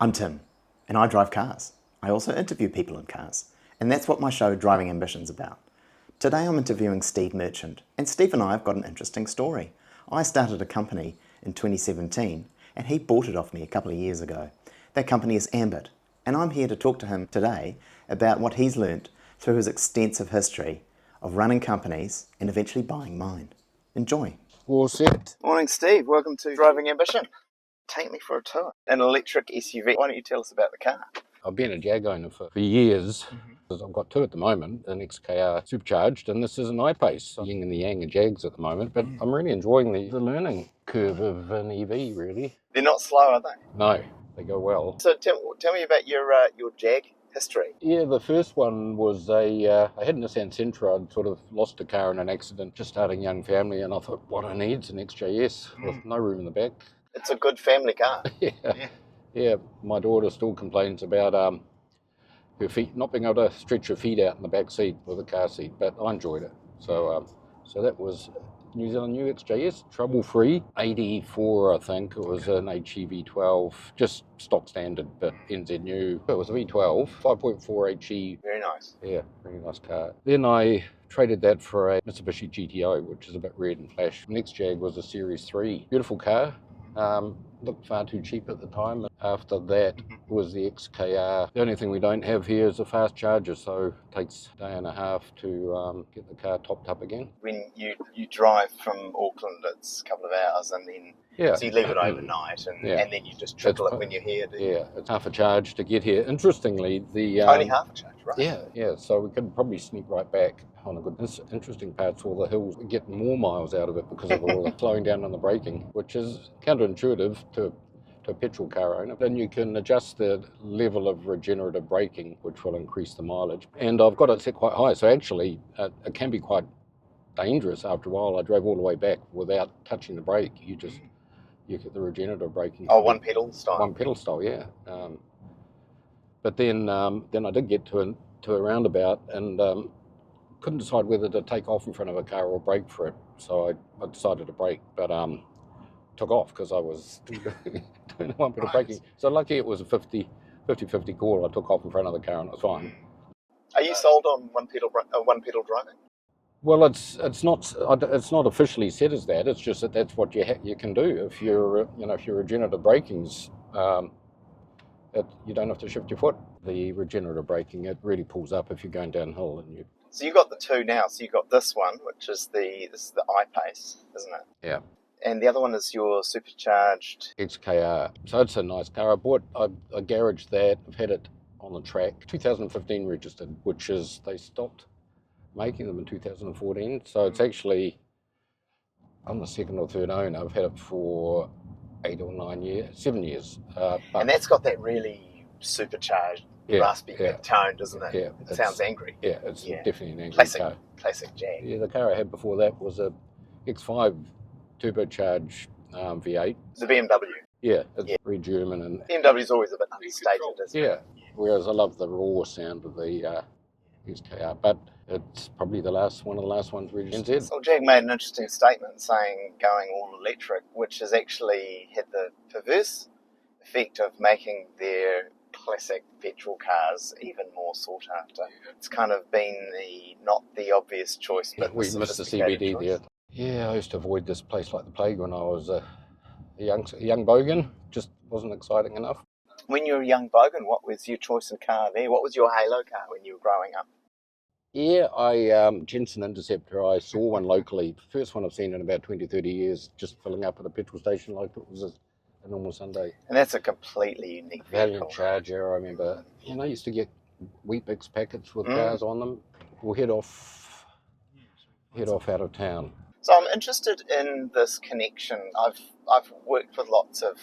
I'm Tim, and I drive cars. I also interview people in cars, and that's what my show Driving Ambition's about. Today I'm interviewing Steve Merchant, and Steve and I have got an interesting story. I started a company in 2017, and he bought it off me a couple of years ago. That company is Ambit, and I'm here to talk to him today about what he's learnt through his extensive history of running companies and eventually buying mine. Enjoy. All set. Morning, Steve. Welcome to Driving Ambition. Take me for a tour. An electric SUV. Why don't you tell us about the car? I've been a Jag owner for years. I've got two at the moment, an XKR supercharged, and this is an iPace. I'm yin and the yang of Jags at the moment, but I'm really enjoying the learning curve of an EV, really. They're not slow, are they? No, they go well. So tell me about your Jag history. Yeah, the first one was I had an Nissan Sentra. I'd sort of lost a car in an accident, just starting a young family, and I thought, what I need is an XJS with no room in the back. It's a good family car. Yeah. My daughter still complains about her feet, not being able to stretch her feet out in the back seat with a car seat, but I enjoyed it. So that was New Zealand New XJS, trouble-free, 84 I think. It was an HEV12, just stock standard, but NZ new. It was a V12, 5.4 HE. Very nice. Yeah, really nice car. Then I traded that for a Mitsubishi GTO, which is a bit red and flash. The next Jag was a Series 3. Beautiful car. Looked far too cheap at the time. After that was the XKR. The only thing we don't have here is a fast charger, so it takes a day and a half to get the car topped up again. When you drive from Auckland, it's a couple of hours, and then so you leave it overnight, and then you just trickle it when you're here. Yeah, it's half a charge to get here. Interestingly, only half a charge, right? Yeah. So we could probably sneak right back on a good. Interesting parts, all the hills, we get more miles out of it because of all the slowing down on the braking, which is counterintuitive to a petrol car owner. Then you can adjust the level of regenerative braking, which will increase the mileage. And I've got it set quite high, so actually it can be quite dangerous after a while. I drove all the way back without touching the brake. You get the regenerative braking. Oh, one pedal style. One pedal style, yeah. But then I did get to a roundabout and couldn't decide whether to take off in front of a car or brake for it. So I decided to brake, but took off because I was doing one bit of braking. So lucky it was a 50-50 call. I took off in front of the car and it was fine. Are you sold on one pedal driving? Well, it's not officially said as that. It's just that that's what you can do if you're regenerative braking's. You don't have to shift your foot. The regenerative braking, it really pulls up if you're going downhill and you. So you got the two now. So you got this one, which is the iPace, isn't it? Yeah. And the other one is your supercharged XKR. So it's a nice car. I garaged that. I've had it on the track. 2015 registered, which is they stopped making them in 2014. So it's actually, I'm the second or third owner. I've had it for 7 years. And that's got that really supercharged, raspy tone, doesn't it? Yeah, it sounds angry. Yeah, it's definitely an angry car. Classic Jag. Yeah, the car I had before that was a X5 turbocharged V8. It's a BMW. Yeah, it's very German. And BMW's always a bit understated, isn't it? Yeah, whereas I love the raw sound of the XKR, but it's probably one of the last ones registered. So Jag made an interesting statement saying going all electric, which has actually had the perverse effect of making their classic petrol cars even more sought after. It's kind of been not the obvious choice, but we missed the CBD there. Yeah, I used to avoid this place like the plague when I was a young bogan. Just wasn't exciting enough. When you were a young bogan, what was your choice in car there? What was your halo car when you were growing up? Yeah, Jensen Interceptor, I saw one locally. First one I've seen in about 20, 30 years, just filling up at a petrol station like it was a normal Sunday. And that's a completely unique vehicle. Valiant Charger, I remember. I used to get Weet-Bix packets with cars on them. We'll head off out of town. So I'm interested in this connection. I've worked with lots of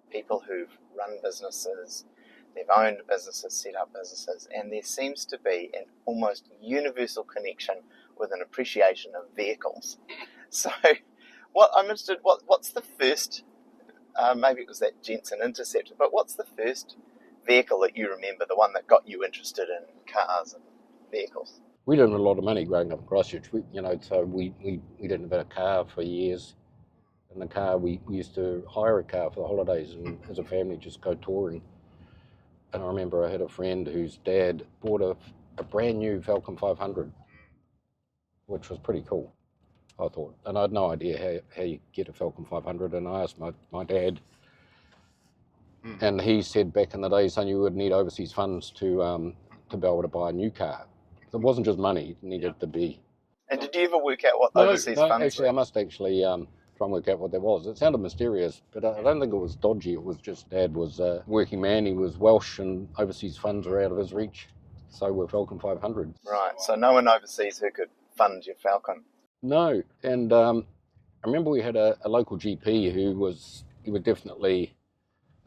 people who've run businesses, they've owned businesses, set up businesses, and there seems to be an almost universal connection with an appreciation of vehicles. So I'm interested, what's the first, maybe it was that Jensen Interceptor, but what's the first vehicle that you remember, the one that got you interested in cars and vehicles? We didn't have a lot of money growing up in Christchurch, so we didn't have a car for years. In the car, we used to hire a car for the holidays and as a family just go touring. And I remember I had a friend whose dad bought a brand new Falcon 500, which was pretty cool, I thought. And I had no idea how you get a Falcon 500. And I asked my dad, and he said back in the day, son, you would need overseas funds to be able to buy a new car. So it wasn't just money, it needed to be. And did you ever work out what overseas funds actually, were? I must actually try and work out what that was. It sounded mysterious, but I don't think it was dodgy. It was just Dad was a working man. He was Welsh, and overseas funds were out of his reach. So were Falcon 500. Right, so no one overseas who could fund your Falcon. No, and I remember we had a local GP he was definitely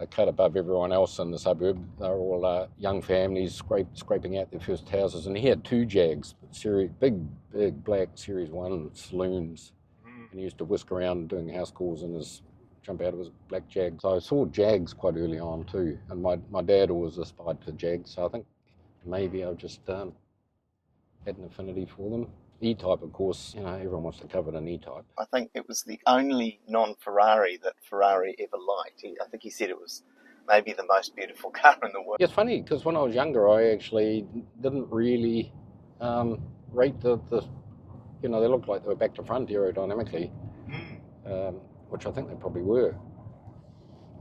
a cut above everyone else in the suburb. They were all young families scraping out their first houses, and he had 2 Jags, big black Series 1 saloons, and he used to whisk around doing house calls and jump out of his black Jag. So I saw Jags quite early on too, and my dad always aspired to Jags, so I think maybe I just had an affinity for them. E-Type, of course, everyone wants to cover an E-Type. I think it was the only non-Ferrari that Ferrari ever liked. I think he said it was maybe the most beautiful car in the world. Yeah, it's funny, because when I was younger, I actually didn't really rate the they looked like they were back to front aerodynamically, which I think they probably were.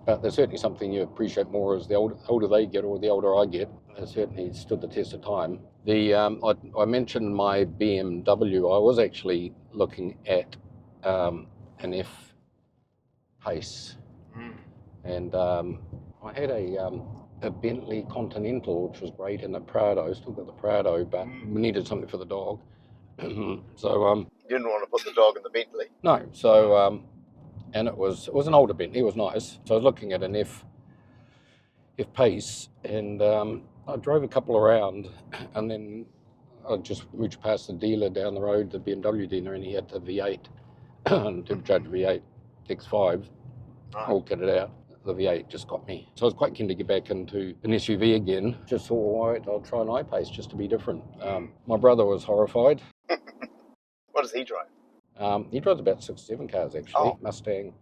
But there's certainly something you appreciate more as the older they get, or the older I get. They certainly stood the test of time. I mentioned my BMW. I was actually looking at an F-Pace, and I had a Bentley Continental, which was great, and a Prado. Still got the Prado, but we needed something for the dog. So You didn't want to put the dog in the Bentley. no. So and it was an older Bentley. It was nice. So I was looking at an F-Pace, and I drove a couple around, and then I just reached past the dealer down the road, the BMW dealer, and he had the V8, turbocharged V8 X5, all kitted out. The V8 just got me. So I was quite keen to get back into an SUV again. Just thought, all right, I'll try an iPace just to be different. My brother was horrified. What does he drive? He drives about 6 or 7 cars, actually. Oh. Mustang,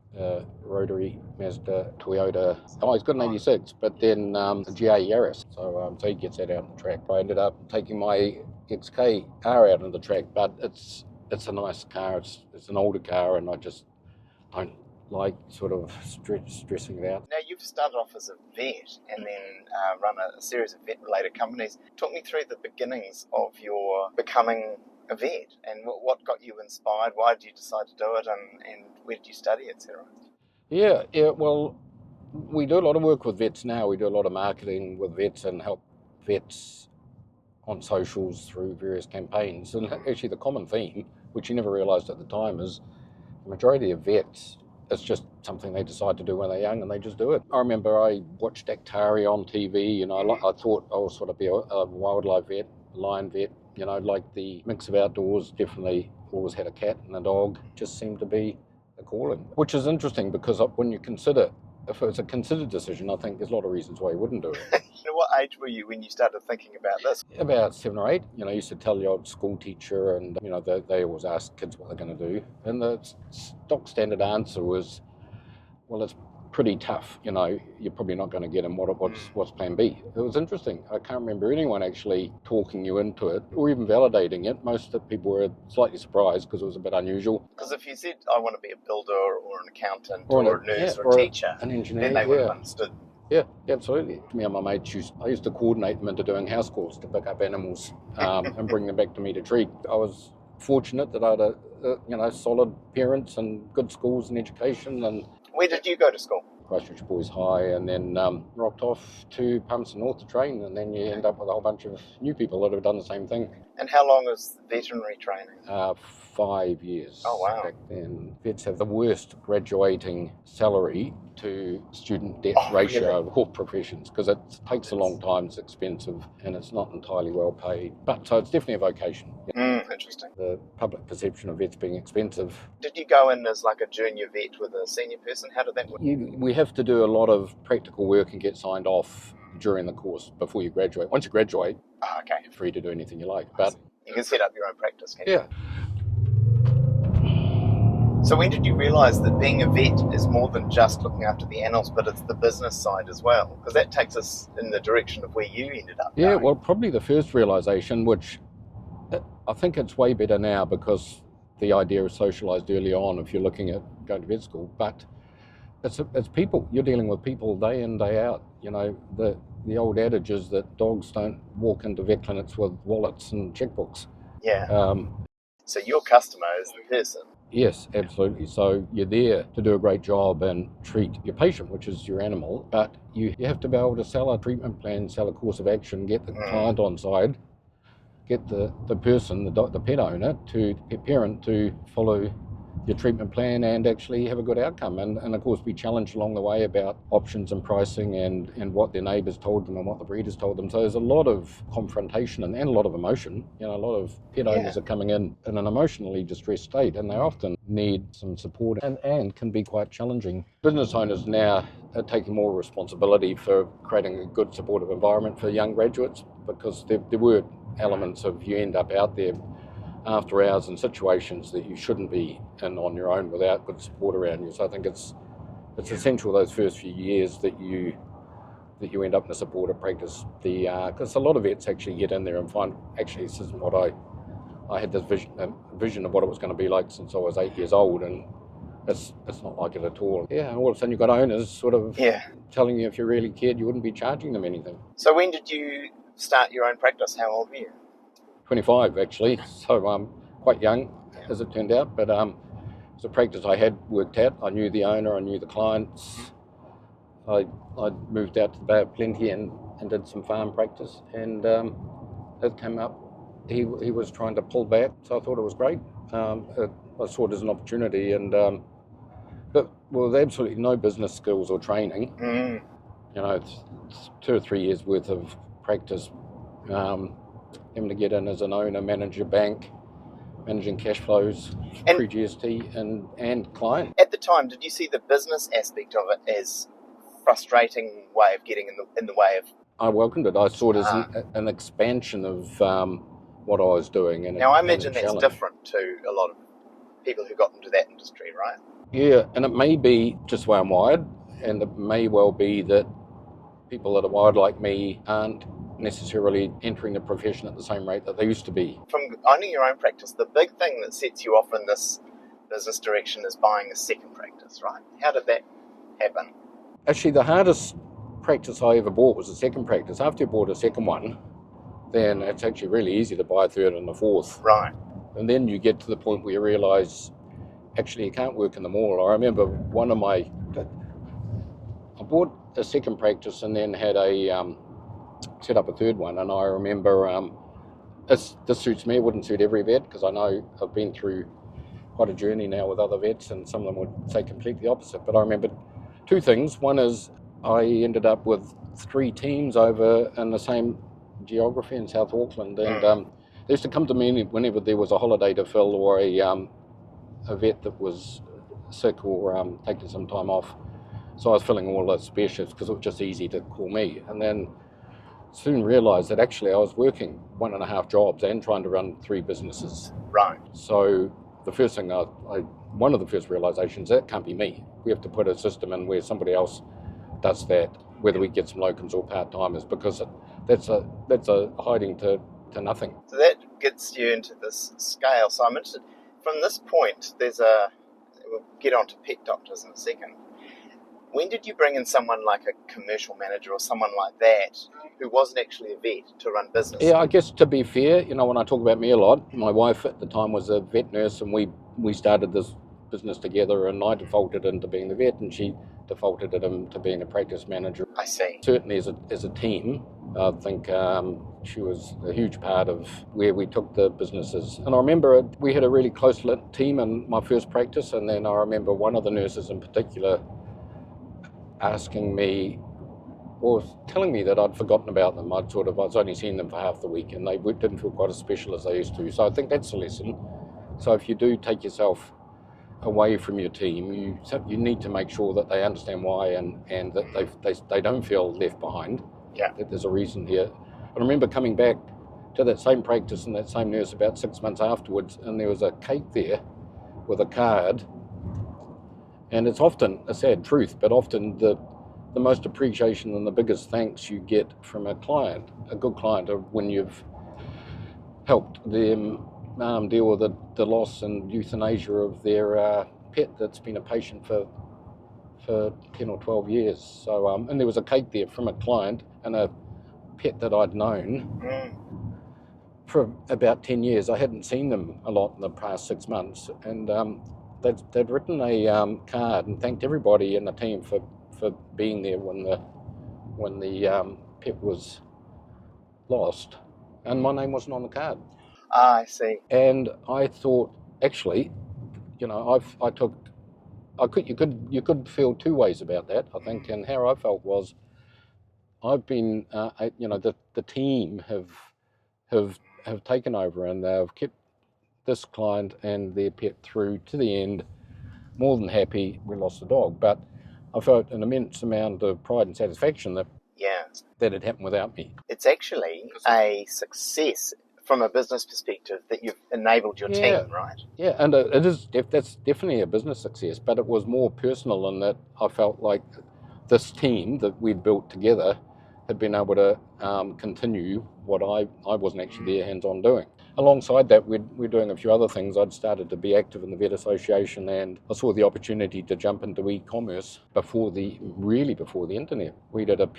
Rotary, Mazda, Toyota. Oh, he's got an 86, but then a GR Yaris. So he gets that out on the track. I ended up taking my XK R out on the track, but it's a nice car. It's an older car, and I just don't like sort of stressing it out. Now, you've started off as a vet and then run a series of vet-related companies. Talk me through the beginnings of your becoming a vet, and what got you inspired? Why did you decide to do it, and where did you study, etc.? Yeah, well, we do a lot of work with vets now. We do a lot of marketing with vets and help vets on socials through various campaigns. And actually the common theme, which you never realised at the time, is the majority of vets, it's just something they decide to do when they're young, and they just do it. I remember I watched Actari on TV, I thought I was sort of be a wildlife vet, lion vet, like the mix of outdoors. Definitely always had a cat and a dog. Just seemed to be a calling, which is interesting because when you consider, if it's a considered decision, I think there's a lot of reasons why you wouldn't do it. What age were you when you started thinking about this? About 7 or 8. I used to tell the old school teacher, and they always ask kids what they're going to do, and the stock standard answer was, well, it's pretty tough. You're probably not going to get them. What's plan B? It was interesting. I can't remember anyone actually talking you into it or even validating it. Most of the people were slightly surprised because it was a bit unusual. Because if you said, I want to be a builder or an accountant or a nurse or a teacher, an engineer, then they would have understood. Yeah, absolutely. Me and my mates I used to coordinate them into doing house calls to pick up animals and bring them back to me to treat. I was fortunate that I had solid parents and good schools and education. And where did you go to school? Christchurch Boys High, and then rocked off to Palmerston North to train, and then you end up with a whole bunch of new people that have done the same thing. And how long was veterinary training? 5 years. Oh, wow. Back then. Vets have the worst graduating salary to student debt ratio of all professions, because it takes a long time, it's expensive, and it's not entirely well paid. But so it's definitely a vocation. Interesting. The public perception of vets being expensive. Did you go in as like a junior vet with a senior person? How did that work? We have to do a lot of practical work and get signed off during the course before you graduate. Once you graduate, you're free to do anything you like. But you can set up your own practice, can't you? Yeah. So when did you realise that being a vet is more than just looking after the animals, but it's the business side as well? Because that takes us in the direction of where you ended up Yeah, going. well, probably the first realisation, which I think it's way better now because the idea is socialised early on if you're looking at going to vet school, but it's people. You're dealing with people day in, day out. You know, the old adage is that dogs don't walk into vet clinics with wallets and checkbooks. Yeah. So your customer is the person. Yes, absolutely. So you're there to do a great job and treat your patient, which is your animal, but you have to be able to sell a treatment plan, sell a course of action, get the client on side, get the person, the pet owner, the pet parent to follow your treatment plan and actually have a good outcome. And of course be challenged along the way about options and pricing and what their neighbours told them and what the breeders told them. So there's a lot of confrontation and a lot of emotion. You know, a lot of pet owners are coming in an emotionally distressed state, and they often need some support and can be quite challenging. Business owners now are taking more responsibility for creating a good supportive environment for young graduates, because there were elements of you end up out there after hours in situations that you shouldn't be in on your own without good support around you. So I think it's essential those first few years that you end up in a supportive practice. Because a lot of vets actually get in there and find, actually, this isn't what I had this vision of what it was going to be like since I was 8 years old, and it's not like it at all. Yeah, and all of a sudden you've got owners sort of telling you if you really cared, you wouldn't be charging them anything. So when did you start your own practice? How old were you? 25 actually, so quite young as it turned out, but it's a practice I had worked out. I knew the owner, I knew the clients. I moved out to the Bay of Plenty and did some farm practice, and it came up. He was trying to pull back, so I thought it was great. I saw it as an opportunity, and but with absolutely no business skills or training, you know, it's 2 or 3 years worth of practice. Having to get in as an owner, manage your bank, managing cash flows, pre-GST and client. At the time, did you see the business aspect of it as frustrating way of getting in the way of? I welcomed it. I saw it as an expansion of what I was doing. And now I imagine that's different to a lot of people who got into that industry, right? Yeah, and it may be just the way I'm wired, and it may well be that people that are wired like me aren't necessarily entering the profession at the same rate that they used to be. From owning your own practice, the big thing that sets you off in this business direction is buying a second practice, right? How did that happen? Actually, the hardest practice I ever bought was the second practice. After you bought a second one, then it's actually really easy to buy a third and a fourth. Right. And then you get to the point where you realise, actually, you can't work in them all. I remember I bought a second practice and then had set up a third one, and I remember this suits me. It wouldn't suit every vet, because I know I've been through quite a journey now with other vets, and some of them would say completely opposite. But I remember 2 things. One is I ended up with 3 teams over in the same geography in South Auckland, and they used to come to me whenever there was a holiday to fill, or a vet that was sick or taking some time off. So I was filling all the spare shifts because it was just easy to call me. And then soon realised that actually I was working 1.5 jobs and trying to run 3 businesses. Right. So the first thing one of the first realisations, that can't be me. We have to put a system in where somebody else does that, whether we get some locums or part-timers, because that's a hiding to nothing. So that gets you into this scale. So I'm interested, from this point, we'll get on to PetDoctors in a second. When did you bring in someone like a commercial manager or someone like that who wasn't actually a vet to run business? Yeah, I guess to be fair, you know, when I talk about me a lot, my wife at the time was a vet nurse, and we started this business together, and I defaulted into being the vet and she defaulted into being a practice manager. I see. Certainly as a team, I think she was a huge part of where we took the businesses. And I remember we had a really close-knit team in my first practice, and then I remember one of the nurses in particular asking me, or telling me that I'd forgotten about them. I was only seeing them for half the week, and they didn't feel quite as special as they used to. So I think that's a lesson. So if you do take yourself away from your team, you need to make sure that they understand why, and that they don't feel left behind. Yeah. That there's a reason here. I remember coming back to that same practice and that same nurse about 6 months afterwards, and there was a cake there with a card And it's often a sad truth, but often the most appreciation and the biggest thanks you get from a client, a good client, are when you've helped them deal with the loss and euthanasia of their pet that's been a patient for 10 or 12 years. So, and there was a cake there from a client and a pet that I'd known for about 10 years. I hadn't seen them a lot in the past 6 months, and they'd written a card and thanked everybody in the team for being there when the pet was lost, and my name wasn't on the card. Ah, I see. And I thought, actually, you could feel two ways about that, I think. And how I felt was, I've been, the team have taken over, and they've kept this client and their pet through to the end, more than happy. We lost the dog, but I felt an immense amount of pride and satisfaction that it happened without me. It's actually a success from a business perspective that you've enabled your team, right? Yeah, and that's definitely a business success, but it was more personal in that I felt like this team that we'd built together had been able to continue what I wasn't actually there hands-on doing. Alongside that, we're doing a few other things. I'd started to be active in the Vet Association, and I saw the opportunity to jump into e-commerce before the internet. We did a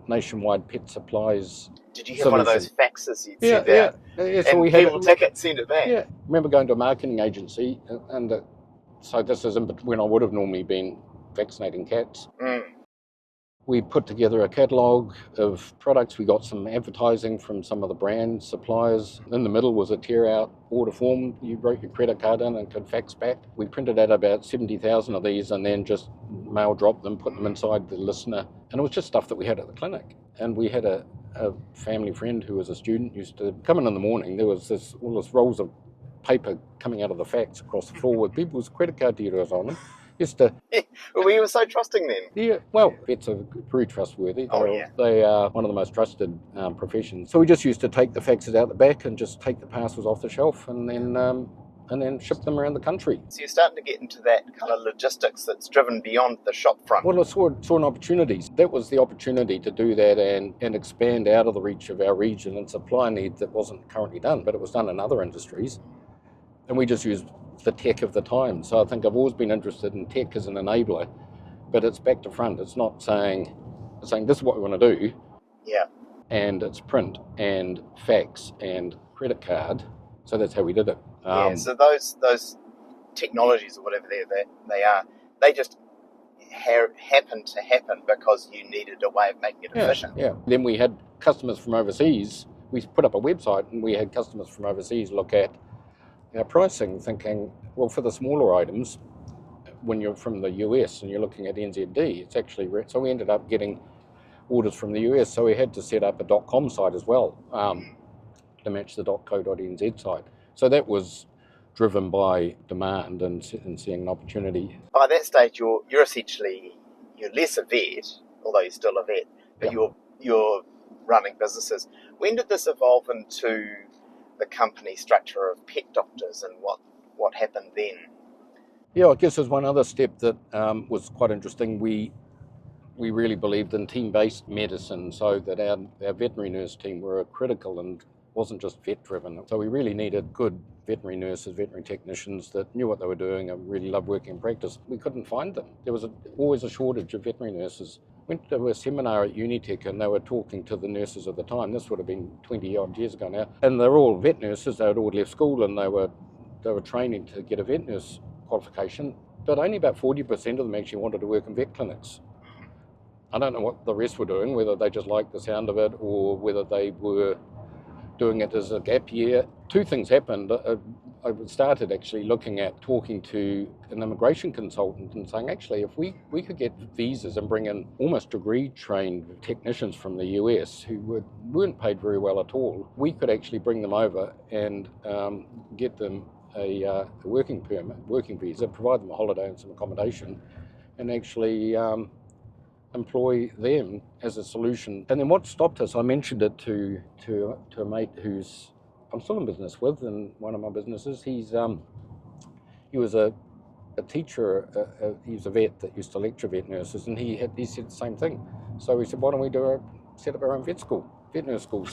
nationwide pet supplies. Did you have one of those faxes you'd send out? Yeah. So we people take it, send it back. Yeah. I remember going to a marketing agency, and so this is when I would have normally been vaccinating cats. We put together a catalogue of products. We got some advertising from some of the brand suppliers. In the middle was a tear-out order form. You wrote your credit card in and could fax back. We printed out about 70,000 of these and then just mail dropped them, put them inside the listener. And it was just stuff that we had at the clinic. And we had a family friend who was a student, used to come in the morning. There was all this rolls of paper coming out of the fax across the floor with people's credit card details on them. We were so trusting then. Yeah, well, vets are very trustworthy. They are one of the most trusted professions. So we just used to take the faxes out the back and just take the parcels off the shelf and then ship them around the country. So you're starting to get into that kind of logistics that's driven beyond the shop front. Well, I saw an opportunity. That was the opportunity to do that and expand out of the reach of our region and supply need that wasn't currently done, but it was done in other industries. And we just used the tech of the time. So I think I've always been interested in tech as an enabler, but it's back to front. It's not saying this is what we want to do. Yeah. And it's print and fax and credit card. So that's how we did it. So those technologies or whatever they are, they just happen to happen because you needed a way of making it efficient. Yeah. Then we had customers from overseas. We put up a website and we had customers from overseas look at our pricing, thinking, well, for the smaller items, when you're from the US and you're looking at NZD, it's actually so we ended up getting orders from the US, so we had to set up a .com site as well to match the .co.nz site. So that was driven by demand and seeing an opportunity. By that stage, you're less a vet, although you're still a vet, but you're running businesses. When did this evolve into the company structure of PetDoctors and what happened then? Yeah, I guess there's one other step that was quite interesting. We really believed in team-based medicine, so that our veterinary nurse team were critical and wasn't just vet-driven. So we really needed good veterinary nurses, veterinary technicians that knew what they were doing and really loved working in practice. We couldn't find them. There was always a shortage of veterinary nurses. Went to a seminar at Unitec and they were talking to the nurses at the time. This would have been 20 odd years ago now. And they were all vet nurses. They had all left school and they were training to get a vet nurse qualification. But only about 40% of them actually wanted to work in vet clinics. I don't know what the rest were doing, whether they just liked the sound of it or whether they were doing it as a gap year. Two things happened. I started actually looking at talking to an immigration consultant and saying, actually, if we could get visas and bring in almost degree-trained technicians from the US who weren't paid very well at all, we could actually bring them over and get them a working permit, working visa, provide them a holiday and some accommodation, and actually employ them as a solution. And then what stopped us, I mentioned it to a mate who's I'm still in business with, in one of my businesses. He was a a teacher, he was a vet that used to lecture vet nurses, and he said the same thing. So he said, why don't we set up our own vet nurse school?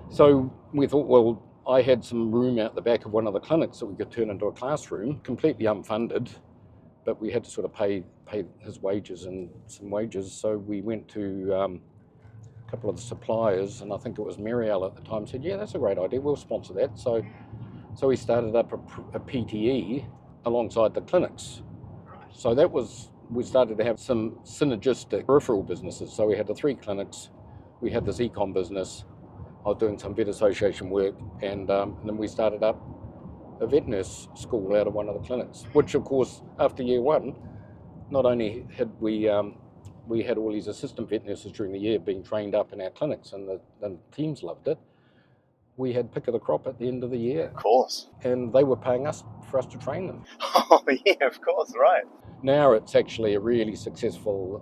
So we thought, well, I had some room out the back of one of the clinics that we could turn into a classroom, completely unfunded, but we had to sort of pay his wages and some wages. So we went to a couple of the suppliers, and I think it was Marielle at the time, said, yeah, that's a great idea, we'll sponsor that. So we started up a PTE alongside the clinics. So we started to have some synergistic peripheral businesses. So we had the 3 clinics, we had this e-com business, I was doing some vet association work, and then we started up a vet nurse school out of one of the clinics, which of course after year 1, not only had we had all these assistant vet nurses during the year being trained up in our clinics, and the teams loved it, we had pick of the crop at the end of the year. Of course. And they were paying us for us to train them. Oh, yeah, of course, right. Now it's actually a really successful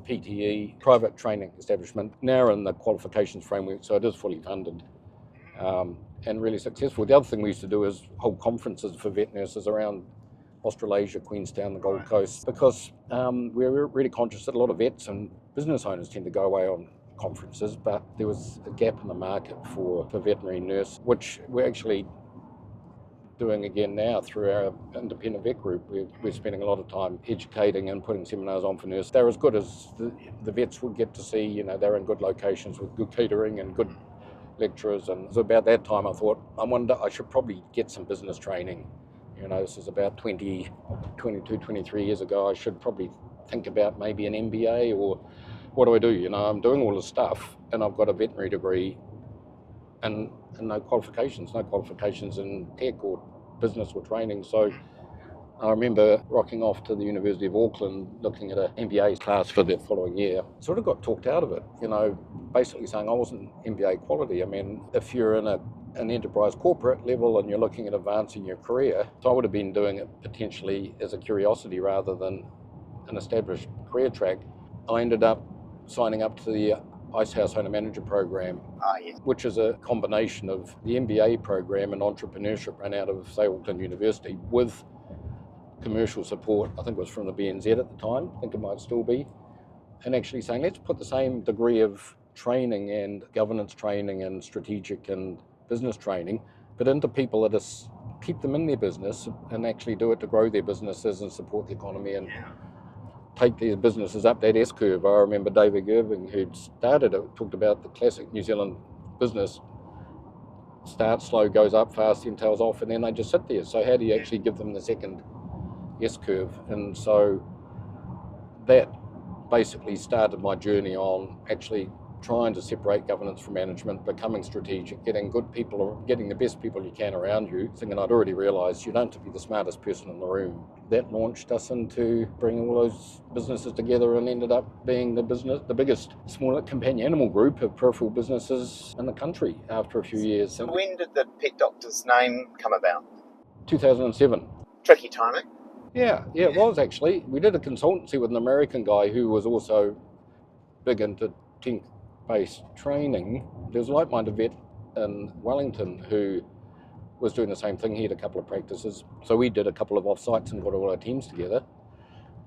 PTE, private training establishment, now in the qualifications framework, so it is fully funded and really successful. The other thing we used to do is hold conferences for vet nurses around Australasia, Queenstown, the Gold Coast, because we're really conscious that a lot of vets and business owners tend to go away on conferences, but there was a gap in the market for veterinary nurse, which we're actually doing again now through our independent vet group. We're spending a lot of time educating and putting seminars on for nurses. They're as good as the vets would get to see. They're in good locations with good catering and good lecturers. And so about that time I thought, I should probably get some business training. This is about 22, 23 years ago. I should probably think about maybe an MBA, or what do I do? I'm doing all this stuff and I've got a veterinary degree and no qualifications in tech or business or training. So I remember rocking off to the University of Auckland looking at an MBA class for the following year. Sort of got talked out of it, basically saying I wasn't MBA quality. I mean, if you're in an enterprise corporate level and you're looking at advancing your career, so I would have been doing it potentially as a curiosity rather than an established career track. I ended up signing up to the Icehouse Owner Manager program, Yes. which is a combination of the MBA program and entrepreneurship run out of, say, Auckland University with commercial support. I think it was from the BNZ at the time, I think it might still be, and actually saying let's put the same degree of training and governance training and strategic and business training, but into people that keep them in their business and actually do it to grow their businesses and support the economy and take these businesses up that S-curve. I remember David Irving, who'd started it, talked about the classic New Zealand business, starts slow, goes up fast, then tails off, and then they just sit there. So how do you actually give them the second S-curve? And so that basically started my journey on actually trying to separate governance from management, becoming strategic, getting good people, getting the best people you can around you. Thinking I'd already realised you don't have to be the smartest person in the room. That launched us into bringing all those businesses together and ended up being the biggest small companion animal group of peripheral businesses in the country after a few years. So when did the PetDoctors name come about? 2007. Tricky timing. Yeah, it was actually. We did a consultancy with an American guy who was also big into team-based training. There was a like-minded vet in Wellington who was doing the same thing. He had a couple of practices. So we did a couple of off-sites and got all our teams together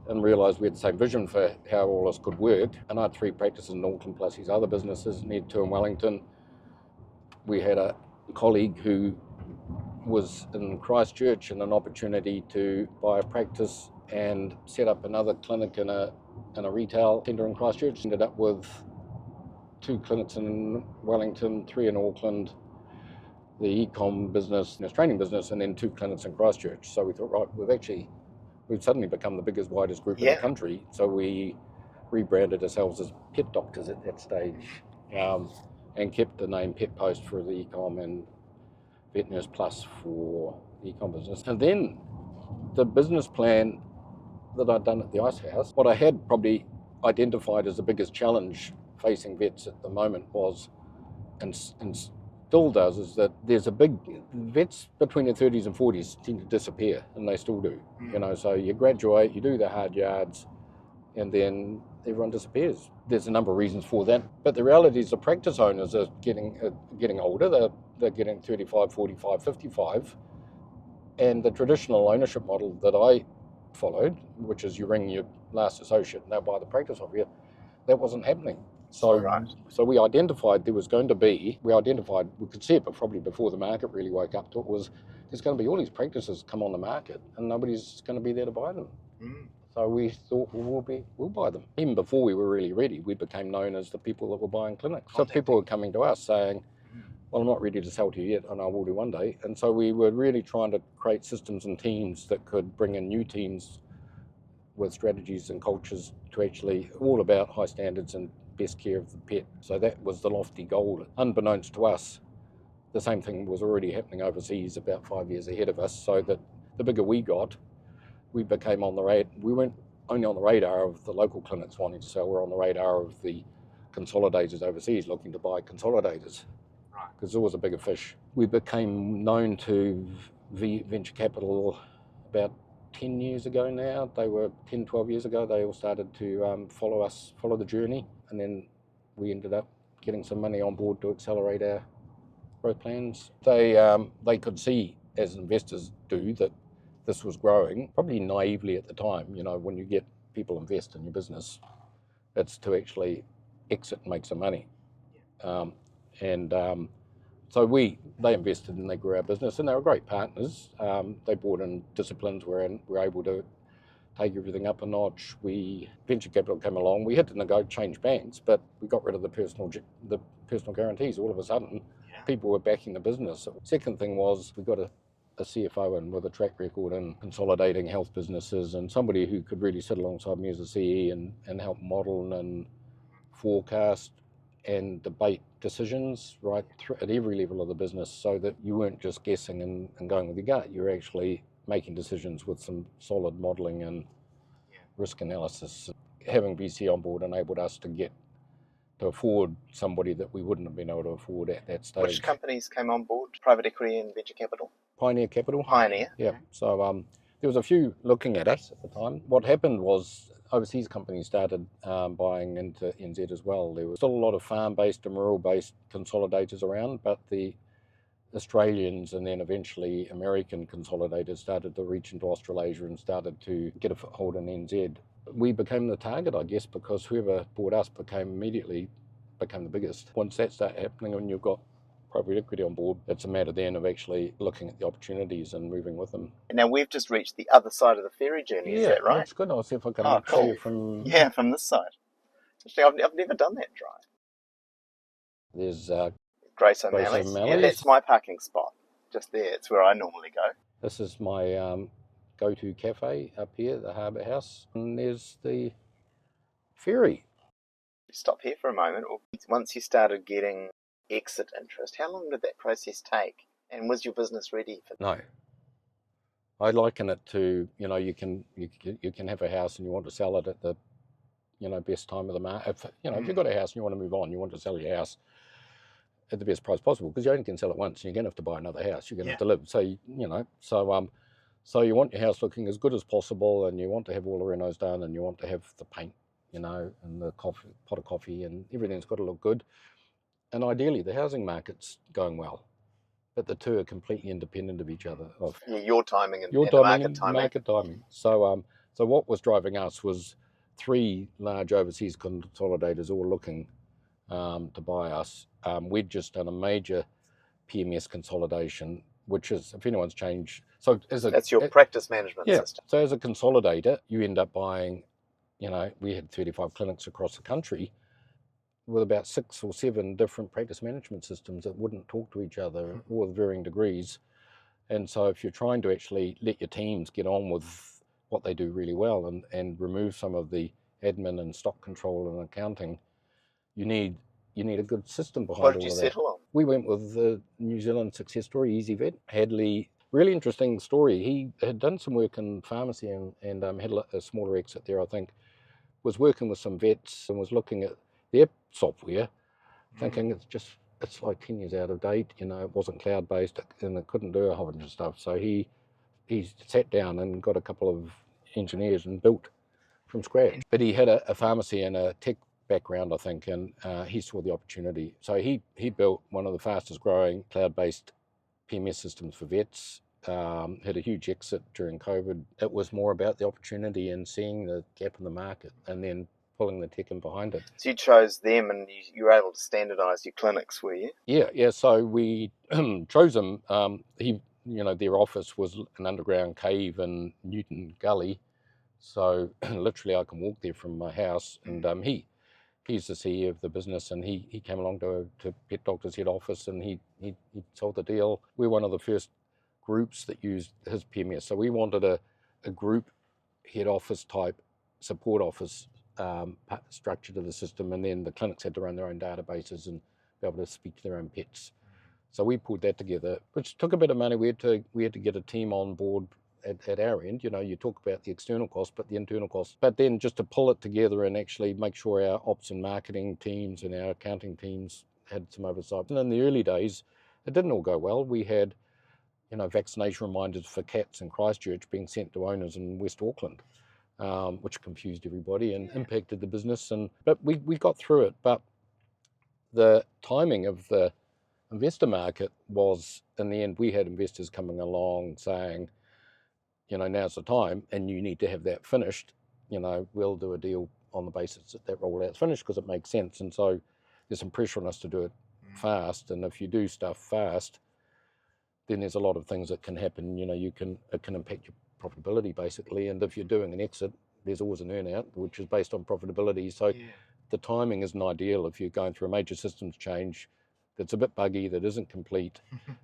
and realised we had the same vision for how all this could work. And I had 3 practices in Auckland plus these other businesses, and he had 2 in Wellington. We had a colleague who was in Christchurch and an opportunity to buy a practice and set up another clinic in a retail centre in Christchurch. Ended up with 2 clinics in Wellington, 3 in Auckland, the e-com business, the training business, and then 2 clinics in Christchurch. So we thought, right, we've suddenly become the biggest, widest group in the country. So we rebranded ourselves as PetDoctors at that stage, and kept the name Pet Post for the e-com and Vet Nurse Plus for the e-com business. And then the business plan that I'd done at the Icehouse, what I had probably identified as the biggest challenge facing vets at the moment was, and still does, is that there's a big, vets between their 30s and 40s tend to disappear, and they still do. So you graduate, you do the hard yards, and then everyone disappears. There's a number of reasons for that, but the reality is the practice owners are getting older. They're getting 35, 45, 55, and the traditional ownership model that I followed, which is you ring your last associate and they'll buy the practice off you. That wasn't happening. Right. So we identified there was going to be, we could see it, but probably before the market really woke up to it, was there's going to be all these practices come on the market and nobody's going to be there to buy them. So we thought, well, we'll buy them. Even before we were really ready, we became known as the people that were buying clinics. So people were coming to us saying, well, I'm not ready to sell to you yet, and I will do one day. And so we were really trying to create systems and teams that could bring in new teams with strategies and cultures to actually all about high standards and best care of the pet. So that was the lofty goal. Unbeknownst to us, the same thing was already happening overseas about 5 years ahead of us, so that the bigger we got, we became on the radar. We weren't only on the radar of the local clinics wanting to sell, we're on the radar of the consolidators overseas looking to buy consolidators. Right. Because there was a bigger fish. We became known to venture capital about 10 years ago now. They were 10, 12 years ago. They all started to follow the journey. And then we ended up getting some money on board to accelerate our growth plans. They could see, as investors do, that this was growing, probably naively at the time. You know, when you get people invest in your business, it's to actually exit and make some money. So they invested and they grew our business, and they were great partners. They brought in disciplines where we're able to take everything up a notch. Venture capital came along. We had to change banks, but we got rid of the personal guarantees. All of a sudden, people were backing the business. Second thing was we got a CFO in with a track record in consolidating health businesses, and somebody who could really sit alongside me as a CE and help model and forecast and debate decisions right at every level of the business, so that you weren't just guessing and going with your gut. You're actually making decisions with some solid modelling and risk analysis. Having VC on board enabled us to afford somebody that we wouldn't have been able to afford at that stage. Which companies came on board? Private equity and venture capital? Pioneer Capital. Pioneer. Yeah. So there was a few looking at us at the time. What happened was overseas companies started buying into NZ as well. There was still a lot of farm-based and rural-based consolidators around, but the Australians and then eventually American consolidators started to reach into Australasia and started to get a foothold in NZ. We became the target, I guess, because whoever bought us immediately became the biggest. Once that started happening and you've got private equity on board, it's a matter then of actually looking at the opportunities and moving with them. Now we've just reached the other side of the ferry journey, is that right? That's good. I'll see if I can cool. show you from... Yeah, from this side. Actually, I've never done that drive. There's Grace O'Malley's. Yeah, that's my parking spot. Just there. It's where I normally go. This is my go-to cafe up here, the Harbour House. And there's the ferry. Stop here for a moment. Once you started getting exit interest, how long did that process take? And was your business ready for that? No. I liken it to, you can have a house and you want to sell it at the, best time of the market. If you've got a house and you want to move on, you want to sell your house at the best price possible, because you only can sell it once and you're going to have to buy another house. You're going to have to live. So, so you want your house looking as good as possible, and you want to have all the renos done, and you want to have the paint, and the pot of coffee, and everything's got to look good. And ideally, the housing market's going well, but the two are completely independent of each other. Your timing and market timing. So what was driving us was 3 large overseas consolidators all looking to buy us. We'd just done a major PMS consolidation, which is, if anyone's changed, that's your practice management system. So as a consolidator, you end up buying, we had 35 clinics across the country with about 6 or 7 different practice management systems that wouldn't talk to each other, all with varying degrees. And so if you're trying to actually let your teams get on with what they do really well and remove some of the admin and stock control and accounting, you need a good system behind all of that. What did you settle on? We went with the New Zealand success story, EasyVet. Hadley, really interesting story. He had done some work in pharmacy and had a smaller exit there, I think. Was working with some vets and was looking at their software, thinking it's like 10 years out of date. It wasn't cloud-based and it couldn't do a whole bunch of stuff. So he sat down and got a couple of engineers and built from scratch. But he had a pharmacy and a tech background, I think, and he saw the opportunity. So he built one of the fastest growing cloud-based PMS systems for vets. had a huge exit during COVID. It was more about the opportunity and seeing the gap in the market and then pulling the tech in behind it. So you chose them, and you were able to standardise your clinics, were you? Yeah. So we chose them. Their office was an underground cave in Newton Gully. So literally I can walk there from my house, and he's the CEO of the business, and he came along to PetDoctors head office, and he sold the deal. We're one of the first groups that used his PMS. So we wanted a group head office type support office structure to the system, and then the clinics had to run their own databases and be able to speak to their own pets. So we pulled that together, which took a bit of money. We had to get a team on board at our end. You talk about the external costs, but the internal costs. But then just to pull it together and actually make sure our ops and marketing teams and our accounting teams had some oversight. And in the early days, it didn't all go well. We had, vaccination reminders for cats in Christchurch being sent to owners in West Auckland, which confused everybody and impacted the business. But we got through it. But the timing of the investor market was, in the end, we had investors coming along saying, now's the time, and you need to have that finished. We'll do a deal on the basis that rollout's finished because it makes sense. And so there's some pressure on us to do it fast. And if you do stuff fast, then there's a lot of things that can happen. It can impact your profitability basically. And if you're doing an exit, there's always an earn out, which is based on profitability. So the timing isn't ideal if you're going through a major systems change that's a bit buggy, that isn't complete,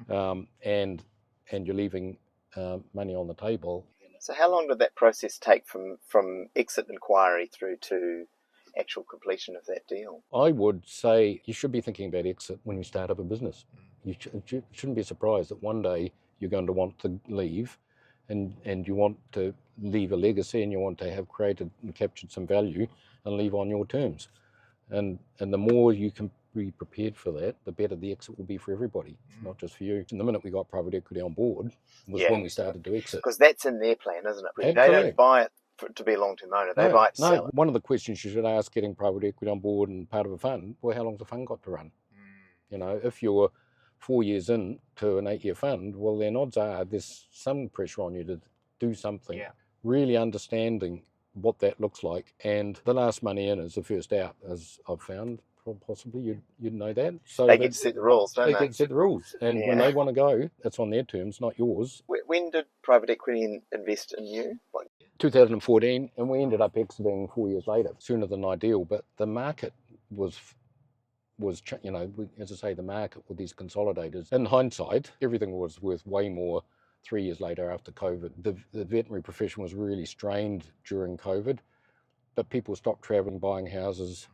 and you're leaving money on the table. So how long did that process take from exit inquiry through to actual completion of that deal? I would say you should be thinking about exit when you start up a business. You shouldn't be surprised that one day you're going to want to leave, and you want to leave a legacy, and you want to have created and captured some value and leave on your terms. And the more you can be prepared for that, the better the exit will be for everybody, not just for you. And the minute we got private equity on board was when we started to exit. Because that's in their plan, isn't it? Absolutely. They don't buy it to be a long-term owner. They buy it to sell it. One of the questions you should ask getting private equity on board and part of a fund, well, how long's the fund got to run? If you're 4 years in to an 8-year fund, well, then odds are there's some pressure on you to do something. Really understanding what that looks like, and the last money in is the first out, as I've found. Possibly you'd know that. So they get to set the rules, don't they? They get to set the rules, and when they want to go, it's on their terms, not yours. When did private equity invest in you? 2014, and we ended up exiting 4 years later, sooner than ideal. But the market was as I say, the market with these consolidators. In hindsight, everything was worth way more 3 years later after COVID. The veterinary profession was really strained during COVID, but people stopped travelling, buying houses.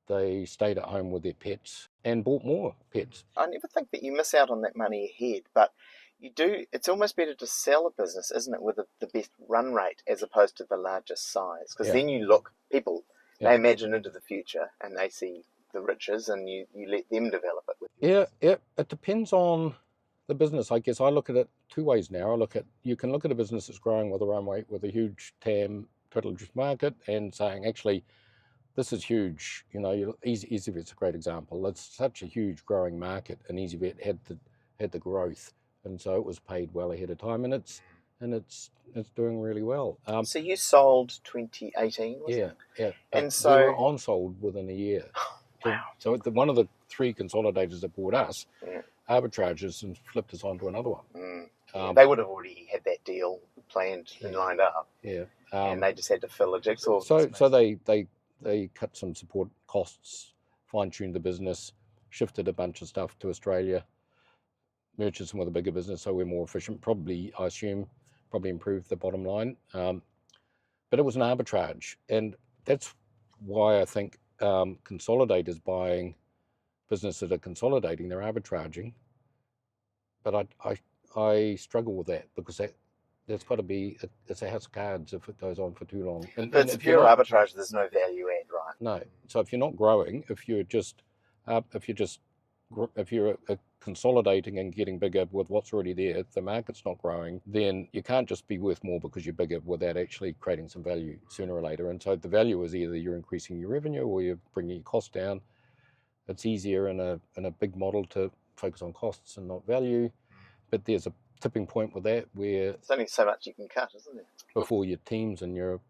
They stayed at home with their pets and bought more pets. I never think that you miss out on that money ahead, but you do. It's almost better to sell a business, isn't it, with the best run rate as opposed to the largest size? Because then you they imagine into the future and they see the riches, and you let them develop it with you. Yeah. It depends on the business. I guess I look at it two ways now. You can look at a business that's growing with a run rate with a huge TAM, total addressable market, and saying, actually, this is huge. EasyVet's a great example. It's such a huge growing market, and EasyVet had the growth, and so it was paid well ahead of time, and it's doing really well. So you sold 2018, was it? Yeah. And so we were on sold within a year. Wow. So one of the three consolidators that bought us arbitrages and flipped us onto another one. They would have already had that deal planned and lined up. Yeah. And they just had to fill a jigsaw. So they cut some support costs, fine-tuned the business, shifted a bunch of stuff to Australia, merged us with a bigger business so we're more efficient. Probably improved the bottom line. But it was an arbitrage. And that's why I think consolidators buying businesses that are consolidating, they're arbitraging. But I struggle with that because that's got to be, it's a house of cards if it goes on for too long. But it's a pure arbitrage, there's no value add, right? No. So if you're not growing, if you're consolidating and getting bigger with what's already there, if the market's not growing, then you can't just be worth more because you're bigger without actually creating some value sooner or later. And so the value is either you're increasing your revenue or you're bringing your costs down. It's easier in a big model to focus on costs and not value. But there's tipping point with that where There's only so much you can cut, isn't there? before your teams and your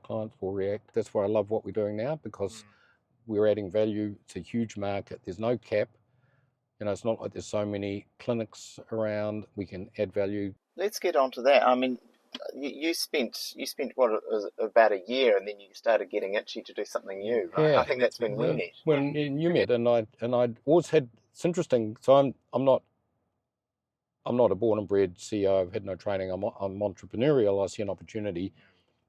clients will react. That's why I love what we're doing now, because we're adding value. It's a huge market. There's no cap. You know, it's not like there's so many clinics around. We can add value. Let's get on to that. I mean, you spent what, it was about a year, and then you started getting itchy to do something new, right? Yeah. I think that's when we met. When you met, and I'd always had. It's interesting. So I'm not a born and bred CEO. I've had no training. I'm entrepreneurial. I see an opportunity.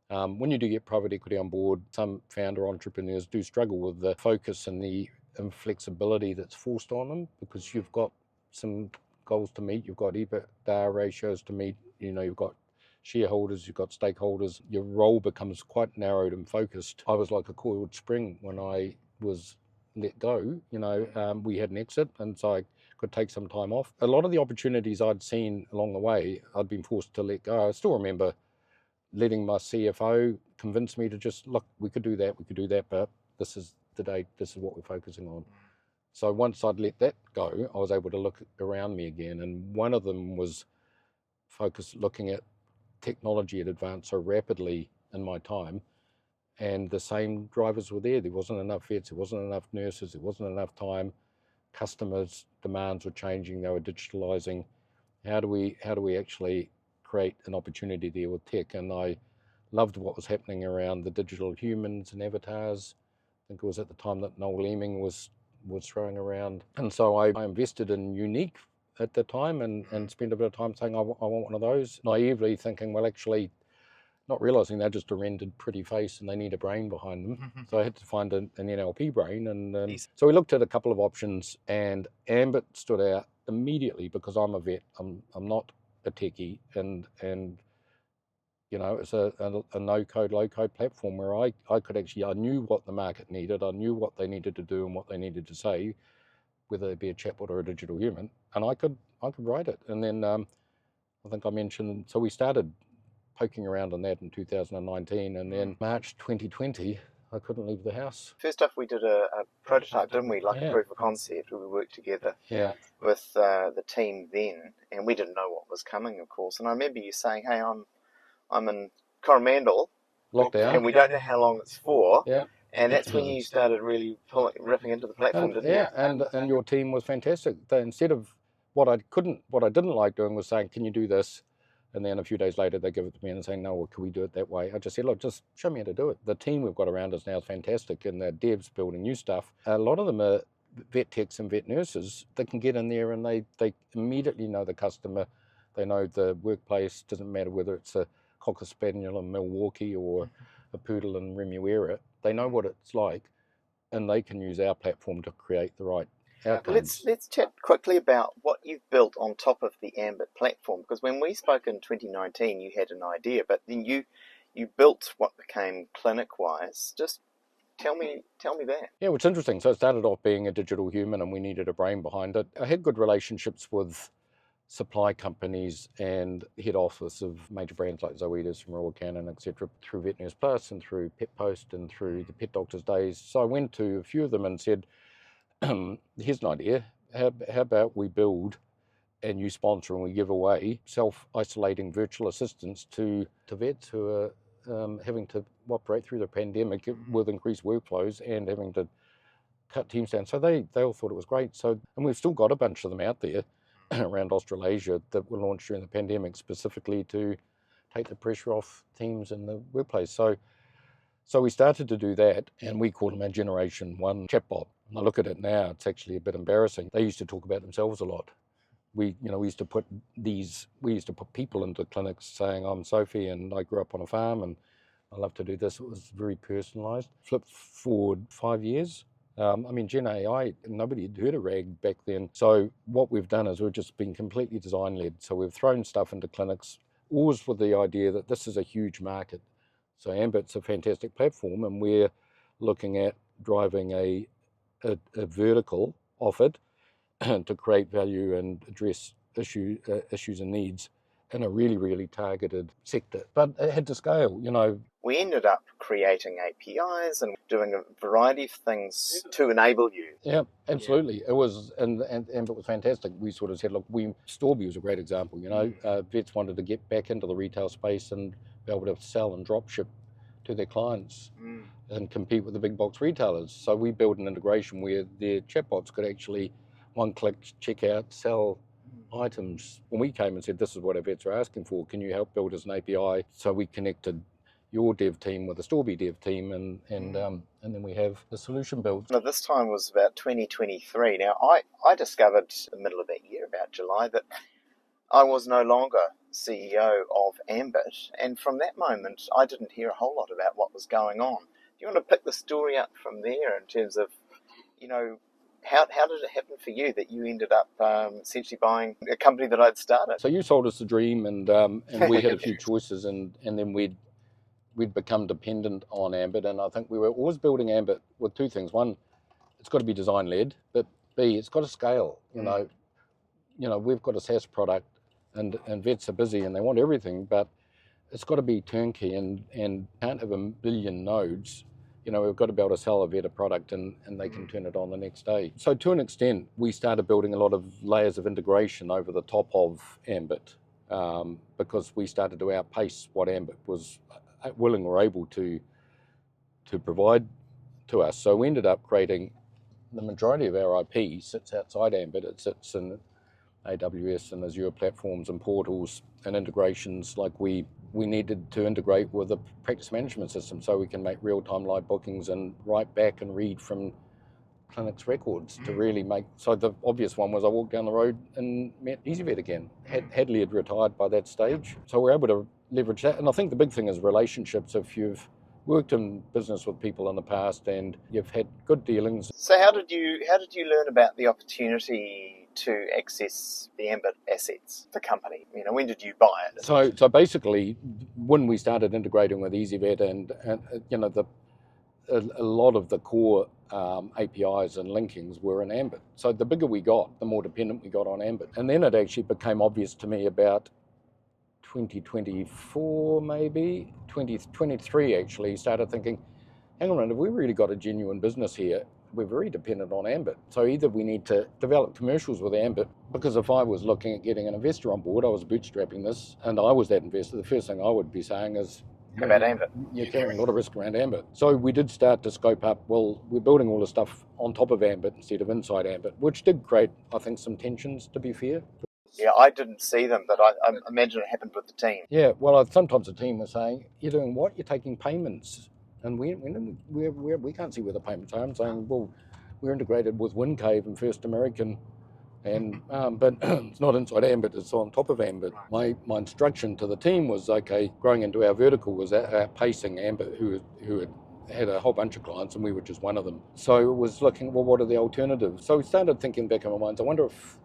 When you do get private equity on board, some founder entrepreneurs do struggle with the focus and the inflexibility that's forced on them, because you've got some goals to meet, you've got EBITDA ratios to meet, you know, you've got shareholders, you've got stakeholders. Your role becomes quite narrowed and focused. I was like a coiled spring when I was let go. You know, we had an exit, and so I could take some time off. A lot of the opportunities I'd seen along the way, I'd been forced to let go. I still remember letting my CFO convince me to just, look, we could do that, but this is the date, this is what we're focusing on. So once I'd let that go, I was able to look around me again, and one of them was looking at technology had advanced so rapidly in my time, and the same drivers were there. There wasn't enough vets, there wasn't enough nurses, there wasn't enough time. Customers' demands were changing, they were digitalizing. How do we actually create an opportunity there with tech? And I loved what was happening around the digital humans and avatars. I think it was at the time that Noel Leeming was throwing around. And so I invested in Unique at the time and spent a bit of time saying, I want one of those, naively thinking, well, actually, not realising they're just a rendered pretty face and they need a brain behind them. So I had to find an NLP brain. And so we looked at a couple of options, and Ambit stood out immediately because I'm a vet. I'm not a techie, and you know, it's a no-code, low-code platform where I could actually, I knew what the market needed, I knew what they needed to do and what they needed to say, whether it be a chatbot or a digital human, and I could write it. And then I think I mentioned, so we started poking around on that in 2019, and then March 2020, I couldn't leave the house. First off, we did a prototype, didn't we? Like a proof of concept, where we worked together with the team then, and we didn't know what was coming, of course. And I remember you saying, hey, I'm in Coromandel, lockdown, and we don't know how long it's for. Yeah. And that's when you started really ripping into the platform, didn't you? Yeah, and your team was fantastic. Instead of what I didn't like doing was saying, can you do this? And then a few days later, they give it to me and say, no, well, can we do it that way? I just said, look, just show me how to do it. The team we've got around us now is fantastic, and the devs building new stuff. A lot of them are vet techs and vet nurses that can get in there and they immediately know the customer. They know the workplace. Doesn't matter whether it's a Cocker Spaniel in Milwaukee or a poodle in Remuera. They know what it's like, and they can use our platform to create the right outcomes. Let's chat quickly about what you've built on top of the Ambit platform, because when we spoke in 2019, you had an idea, but then you built what became ClinicWise. Just tell me that. Yeah, well, it's interesting. So it started off being a digital human, and we needed a brain behind it. I had good relationships with supply companies and head office of major brands like Zoetis and Royal Canin, etc., through Vet Nurse Plus and through Pet Post and through the PetDoctors days. So I went to a few of them and said, here's an idea. How about we build and you sponsor and we give away self-isolating virtual assistants to vets who are having to operate through the pandemic with increased workflows and having to cut teams down. So they all thought it was great. So, and we've still got a bunch of them out there around Australasia that were launched during the pandemic specifically to take the pressure off teams in the workplace. So we started to do that, and we call them our Generation 1 chatbot. And I look at it now, it's actually a bit embarrassing. They used to talk about themselves a lot. We used to put people into clinics saying, I'm Sophie and I grew up on a farm and I love to do this. It was very personalised. Flip forward 5 years. Gen AI, nobody had heard of RAG back then. So what we've done is we've just been completely design-led. So we've thrown stuff into clinics, always with the idea that this is a huge market. So Ambit's a fantastic platform, and we're looking at driving a vertical off it to create value and address issues and needs in a really, really targeted sector. But it had to scale, you know. We ended up creating APIs and doing a variety of things to enable you. Yeah, absolutely. It was, and it was fantastic. We sort of said, look, Storby was a great example, you know. Vets wanted to get back into the retail space and be able to sell and drop ship to their clients and compete with the big box retailers. So we built an integration where their chatbots could actually one-click check out, sell items. When we came and said, this is what our vets are asking for, can you help build us an API? So we connected your dev team with the Storby dev team, and then we have the solution built. Now, this time was about 2023. Now, I discovered in the middle of that year, about July, that I was no longer CEO of Ambit, and from that moment, I didn't hear a whole lot about what was going on. Do you want to pick the story up from there in terms of, you know, how did it happen for you that you ended up essentially buying a company that I'd started? So you sold us the dream, and we had a few choices, and then we'd become dependent on Ambit, and I think we were always building Ambit with two things. One, it's got to be design-led, but B, it's got to scale. You know, we've got a SaaS product, and vets are busy and they want everything, but it's got to be turnkey and can't have a billion nodes. You know, we've got to be able to sell a vet a product and they can turn it on the next day. So to an extent, we started building a lot of layers of integration over the top of Ambit because we started to outpace what Ambit was willing or able to provide to us. So we ended up creating the majority of our IP sits outside Ambit. It sits in AWS and Azure platforms and portals and integrations. Like we needed to integrate with a practice management system so we can make real-time live bookings and write back and read from clinics' records to really make. So the obvious one was I walked down the road and met EasyVet again. Hadley had retired by that stage, so we're able to leverage that. And I think the big thing is relationships. If you've worked in business with people in the past and you've had good dealings. So how did you learn about the opportunity to access the Ambit assets, the company? You know, when did you buy it? So basically, when we started integrating with EasyVet and you know, a lot of the core APIs and linkings were in Ambit. So the bigger we got, the more dependent we got on Ambit. And then it actually became obvious to me about 2024, maybe 2023 actually, started thinking, hang on, have we really got a genuine business here? We're very dependent on Ambit. So either we need to develop commercials with Ambit, because if I was looking at getting an investor on board, I was bootstrapping this, and I was that investor, the first thing I would be saying is, about Ambit. You're carrying a lot of risk around Ambit. So we did start to scope up, well, we're building all the stuff on top of Ambit instead of inside Ambit, which did create, I think, some tensions, to be fair. Yeah, I didn't see them, but I imagine it happened with the team. Yeah, well, sometimes the team was saying, you're doing what? You're taking payments. And we can't see where the payments are. I'm saying, well, we're integrated with Windcave and First American, and but it's not inside Ambit, it's on top of Ambit. My instruction to the team was, okay, growing into our vertical was outpacing Ambit, who had a whole bunch of clients, and we were just one of them. So it was looking, well, what are the alternatives? So we started thinking back in our minds, I wonder if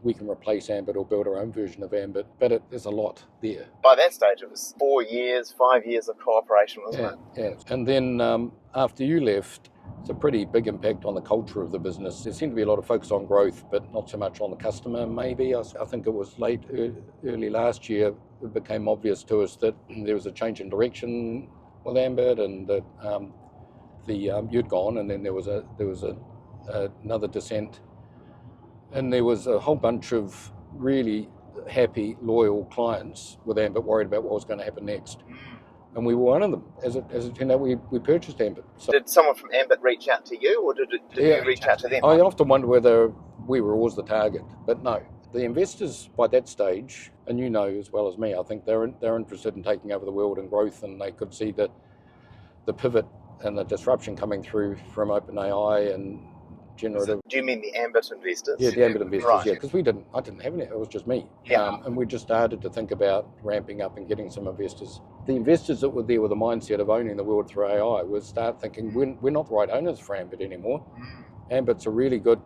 we can replace Ambit or build our own version of Ambit, but there's a lot there. By that stage, it was 4 years, 5 years of cooperation, wasn't it? Yeah. And then after you left, it's a pretty big impact on the culture of the business. There seemed to be a lot of focus on growth, but not so much on the customer, maybe. I think it was early last year, it became obvious to us that there was a change in direction with Ambit, and that you'd gone, and then there was another descent. And there was a whole bunch of really happy, loyal clients with Ambit worried about what was going to happen next. And we were one of them. As it turned out, we purchased Ambit. So, did someone from Ambit reach out to you, or did you reach out to them? I often wonder whether we were always the target, but no. The investors by that stage, and you know as well as me, I think they're interested in taking over the world and growth, and they could see that the pivot and the disruption coming through from OpenAI and generative. Do you mean the Ambit investors? Yeah, the Ambit investors, right. Yeah, because I didn't have any, it was just me. Yeah. And we just started to think about ramping up and getting some investors. The investors that were there with the mindset of owning the world through AI would start thinking, we're not the right owners for Ambit anymore. Ambit's a really good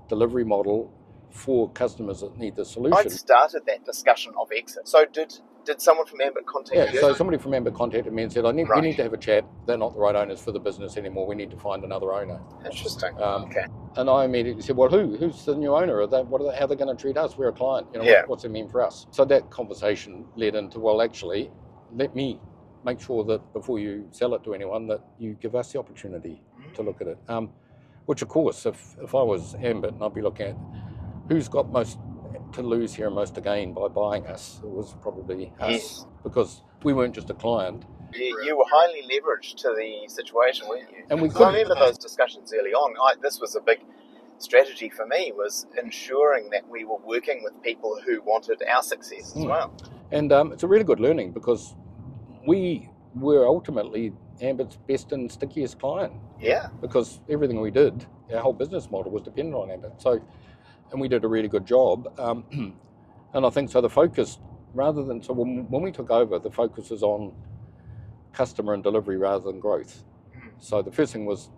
delivery model for customers that need the solution. I started that discussion of exit. So did someone from Ambit contact you? So somebody from Ambit contacted me and said, we need to have a chat. They're not the right owners for the business anymore. We need to find another owner. Interesting. Okay. And I immediately said, well, who's the new owner of that? How are they going to treat us? We're a client. Yeah. What's it mean for us? So that conversation led into, well, actually, let me make sure that before you sell it to anyone, that you give us the opportunity to look at it. Which, of course, if I was Ambit, I'd be looking at who's got most to lose here and most to gain by buying us. It was probably us, Yes. because we weren't just a client. You were highly leveraged to the situation, weren't you? And we So I could, remember those discussions early on. This was a big strategy for me, was ensuring that we were working with people who wanted our success as well. And it's a really good learning, because we were ultimately Ambit's best and stickiest client. Yeah. Because everything we did, our whole business model was dependent on Ambit. So, and we did a really good job. And I think so the focus, rather than, so when we took over, the focus was on customer and delivery rather than growth. So the first thing was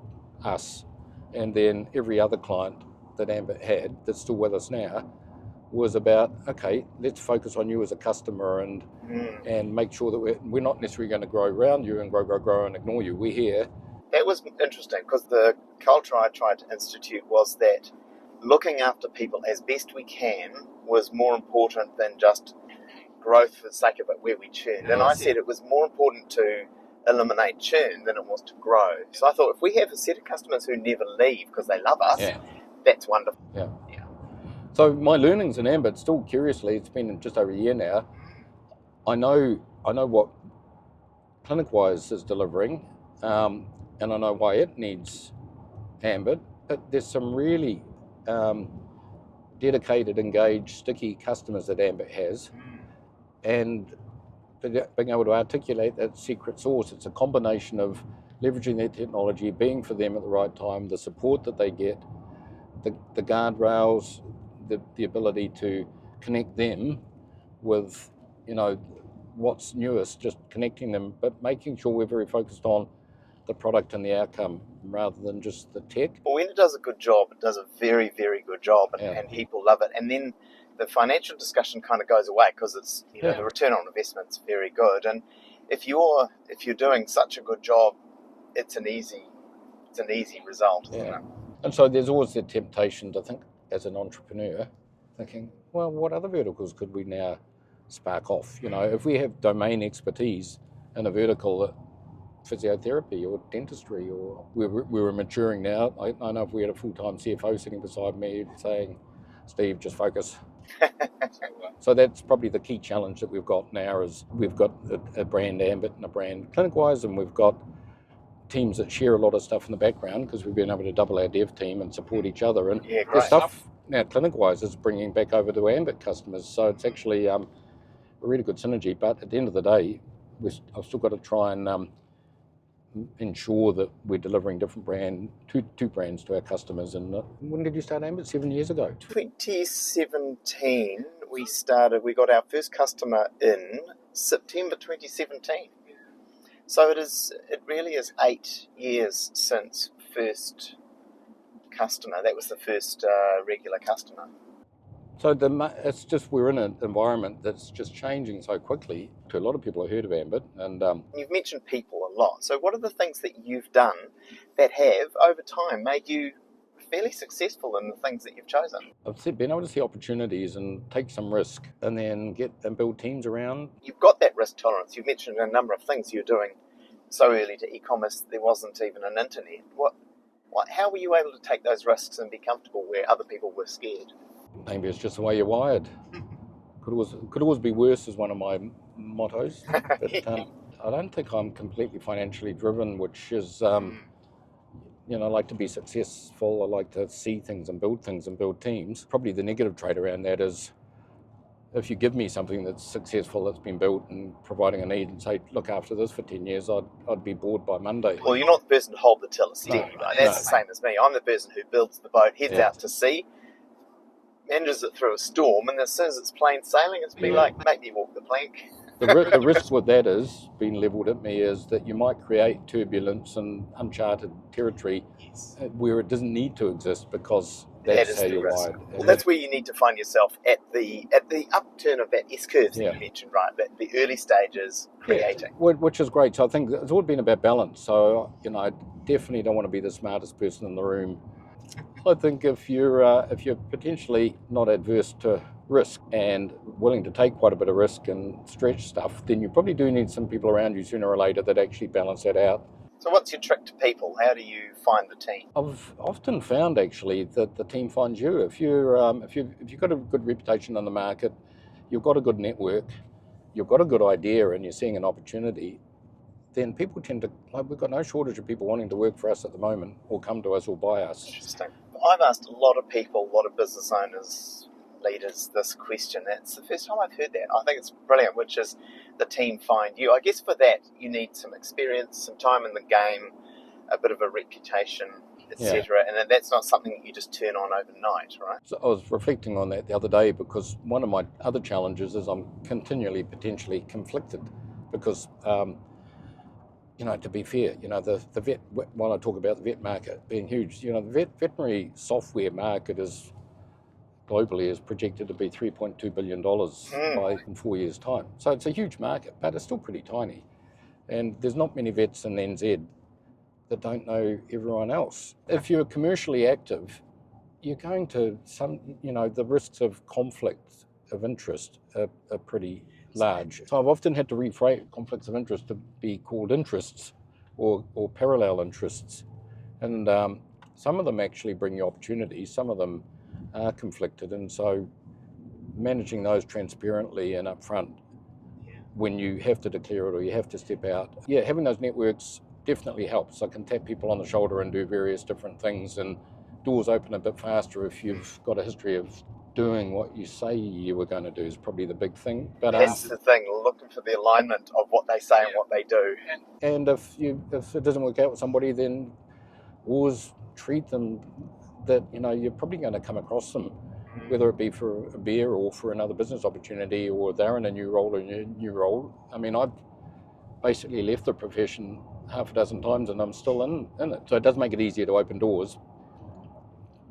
us, and then every other client that Ambit had that's still with us now was about, okay, let's focus on you as a customer and make sure that we're not necessarily going to grow around you and grow and ignore you. We're here. That was interesting, because the culture I tried to institute was that looking after people as best we can was more important than just growth for the sake of it, where we churned. And I said it was more important to eliminate churn than it was to grow. So I thought, if we have a set of customers who never leave because they love us, that's wonderful. Yeah. So my learnings in Ambit, still curiously, it's been just over a year now. I know what ClinicWise is delivering, and I know why it needs Ambit. But there's some really dedicated, engaged, sticky customers that Ambit has, and being able to articulate that secret sauce. It's a combination of leveraging their technology, being for them at the right time, the support that they get, the guardrails, the ability to connect them with, what's newest, just connecting them, but making sure we're very focused on the product and the outcome rather than just the tech. Well, when it does a good job, it does a very, very good job, and people love it. And then the financial discussion kind of goes away, because it's the return on investment's very good. And if you're doing such a good job, it's an easy result, isn't it? And so there's always the temptation to think, as an entrepreneur, thinking, well, what other verticals could we now spark off? If we have domain expertise in a vertical, physiotherapy or dentistry, or we were maturing now. I know if we had a full-time CFO sitting beside me saying, Steve, just focus. So that's probably the key challenge that we've got now, is we've got a brand Ambit and a brand ClinicWise, and we've got teams that share a lot of stuff in the background, because we've been able to double our dev team and support each other. And the stuff now ClinicWise is bringing back over to Ambit customers. So it's actually a really good synergy. But at the end of the day, I've still got to try and ensure that we're delivering two brands to our customers. And when did you start Ambit? 7 years ago? 2017 we started. We got our first customer in September 2017. So it really is 8 years since first customer. That was the first regular customer. So it's just, we're in an environment that's just changing so quickly. To a lot of people have heard of Ambit, and you've mentioned people a lot. So what are the things that you've done that have, over time, made you fairly successful in the things that you've chosen? I've been able to see opportunities and take some risk, and then build teams around. You've got that risk tolerance. You've mentioned a number of things you're doing so early to e-commerce. There wasn't even an internet. How were you able to take those risks and be comfortable where other people were scared? Maybe it's just the way you're wired. Could always be worse is one of my mottos. But I don't think I'm completely financially driven, which is, I like to be successful. I like to see things and build teams. Probably the negative trait around that is, if you give me something that's successful, that's been built and providing a need, and say, look after this for 10 years, I'd be bored by Monday. Well, you're not the person to hold the tiller steady, right? That's the same as me. I'm the person who builds the boat, heads out to sea, manages it through a storm, and as soon as it's plain sailing, it's like, make me walk the plank. The risk with that is, being levelled at me, is that you might create turbulence and uncharted territory where it doesn't need to exist, because that's how you're wired. Well, that's where you need to find yourself at the upturn of that S-curve that you mentioned, right? The early stages creating. Which is great. So I think it's all been about balance. So, I definitely don't want to be the smartest person in the room I think if you're potentially not adverse to risk and willing to take quite a bit of risk and stretch stuff, then you probably do need some people around you sooner or later that actually balance that out. So what's your trick to people? How do you find the team? I've often found actually that the team finds you. If you've got a good reputation in the market, you've got a good network, you've got a good idea, and you're seeing an opportunity, then people tend to, like, we've got no shortage of people wanting to work for us at the moment, or come to us or buy us. Interesting. I've asked a lot of people, a lot of business owners, leaders, this question. It's the first time I've heard that. I think it's brilliant, which is the team find you. I guess for that, you need some experience, some time in the game, a bit of a reputation, etc. And that's not something that you just turn on overnight, right? So I was reflecting on that the other day, because one of my other challenges is I'm continually potentially conflicted, because to be fair, the vet, while I talk about the vet market being huge, the veterinary software market is globally is projected to be $3.2 billion in 4 years' time. So it's a huge market, but it's still pretty tiny. And there's not many vets in NZ that don't know everyone else. If you're commercially active, you're going to the risks of conflict of interest are pretty large. So I've often had to reframe conflicts of interest to be called interests or parallel interests. And some of them actually bring you opportunities, some of them are conflicted. And so managing those transparently and upfront when you have to declare it or you have to step out. Yeah, having those networks definitely helps. I can tap people on the shoulder and do various different things, and doors open a bit faster if you've got a history of doing what you say you were going to do is probably the big thing. But that's the thing, looking for the alignment of what they say and what they do. And if it doesn't work out with somebody, then always treat them that you're probably going to come across them, whether it be for a beer or for another business opportunity, or they're in a new role or a new role. I mean, I've basically left the profession half a dozen times and I'm still in it. So it does make it easier to open doors,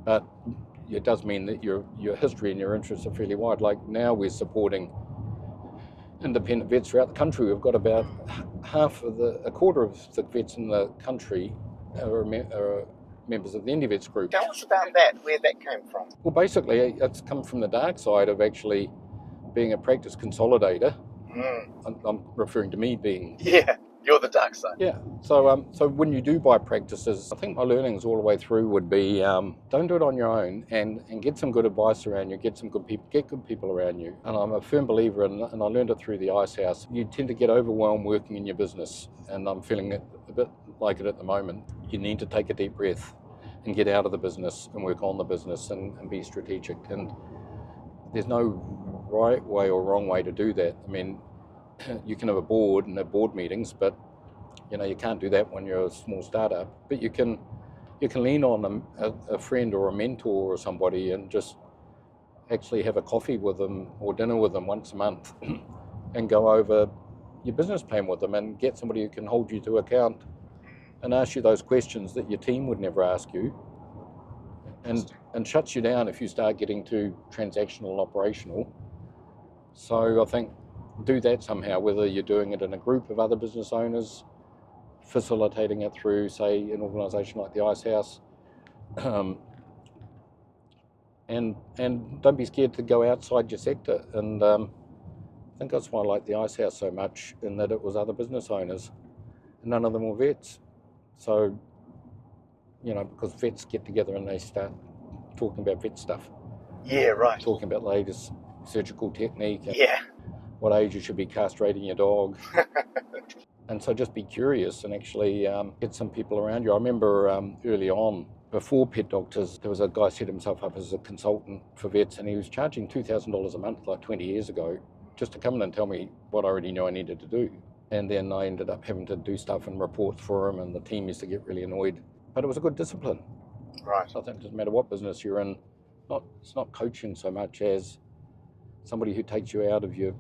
but it does mean that your history and your interests are fairly wide. Like now we're supporting independent vets throughout the country. We've got about a quarter of the vets in the country are members of the Indie Vets group. Tell us about that, where that came from. Well, basically, it's come from the dark side of actually being a practice consolidator. I'm referring to me being... Yeah, you're the dark side. Yeah. So when you do buy practices, I think my learnings all the way through would be don't do it on your own, and get some good advice around you, get good people around you. And I'm a firm believer in, and I learned it through the Ice House, you tend to get overwhelmed working in your business, and I'm feeling it a bit like it at the moment. You need to take a deep breath and get out of the business and work on the business and be strategic. And there's no right way or wrong way to do that. I mean, you can have a board and have board meetings, but you can't do that when you're a small startup. But you can lean on a friend or a mentor or somebody and just actually have a coffee with them or dinner with them once a month and go over your business plan with them and get somebody who can hold you to account and ask you those questions that your team would never ask you, and shuts you down if you start getting too transactional and operational. So I think do that somehow, whether you're doing it in a group of other business owners, facilitating it through, say, an organisation like the Ice House, and don't be scared to go outside your sector. And I think that's why I like the Ice House so much, in that it was other business owners, and none of them were vets. So, because vets get together and they start talking about vet stuff. Yeah, right. Talking about the latest surgical technique. And what age you should be castrating your dog. And so just be curious and actually get some people around you. I remember early on, before PetDoctors, there was a guy set himself up as a consultant for vets, and he was charging $2,000 a month like 20 years ago just to come in and tell me what I already knew I needed to do. And then I ended up having to do stuff and reports for him, and the team used to get really annoyed. But it was a good discipline. Right. So I think it doesn't matter what business you're in, it's not coaching so much as somebody who takes you out of your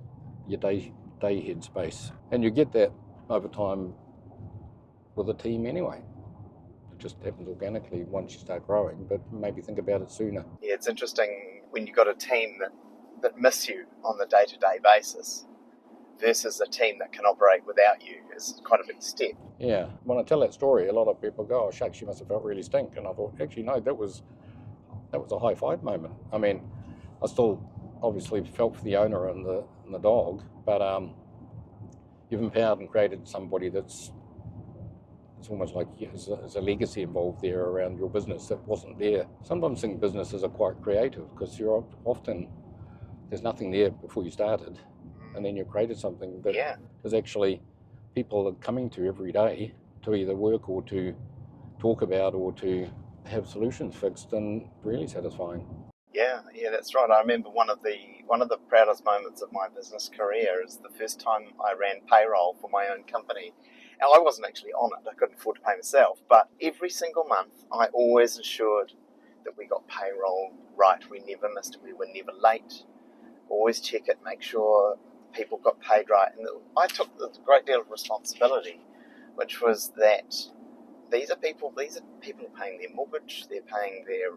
day headspace. And you get that over time with a team anyway. It just happens organically once you start growing, but maybe think about it sooner. Yeah, it's interesting when you've got a team that miss you on the day-to-day basis. versus a team that can operate without you is quite a big step. Yeah, when I tell that story, a lot of people go, "Oh, shucks, you must have felt really stink." And I thought, actually, no, that was a high five moment. I mean, I still obviously felt for the owner and the dog, but you've empowered and created somebody it's almost like there's a legacy involved there around your business that wasn't there. Sometimes I think businesses are quite creative because you're often there's nothing there before you started, and then you created something that is actually people are coming to every day to either work or to talk about or to have solutions fixed, and really satisfying. Yeah, that's right. I remember one of the proudest moments of my business career is the first time I ran payroll for my own company. Now, I wasn't actually on it. I couldn't afford to pay myself. But every single month, I always ensured that we got payroll right. We never missed it. We were never late. Always check it, make sure people got paid right. And I took a great deal of responsibility, which was that these are people paying their mortgage, they're paying their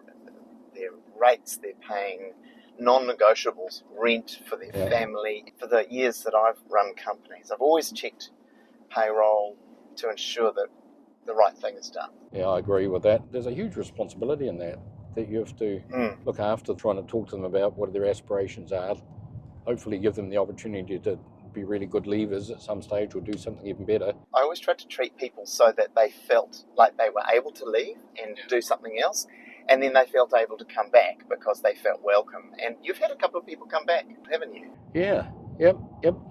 rates, they're paying non-negotiables, rent for their family. For the years that I've run companies, I've always checked payroll to ensure that the right thing is done. Yeah, I agree with that. There's a huge responsibility in that you have to look after, trying to talk to them about what their aspirations are, hopefully give them the opportunity to be really good leavers at some stage or do something even better. I always tried to treat people so that they felt like they were able to leave and do something else, and then they felt able to come back because they felt welcome. And you've had a couple of people come back, haven't you? Yeah. Yep.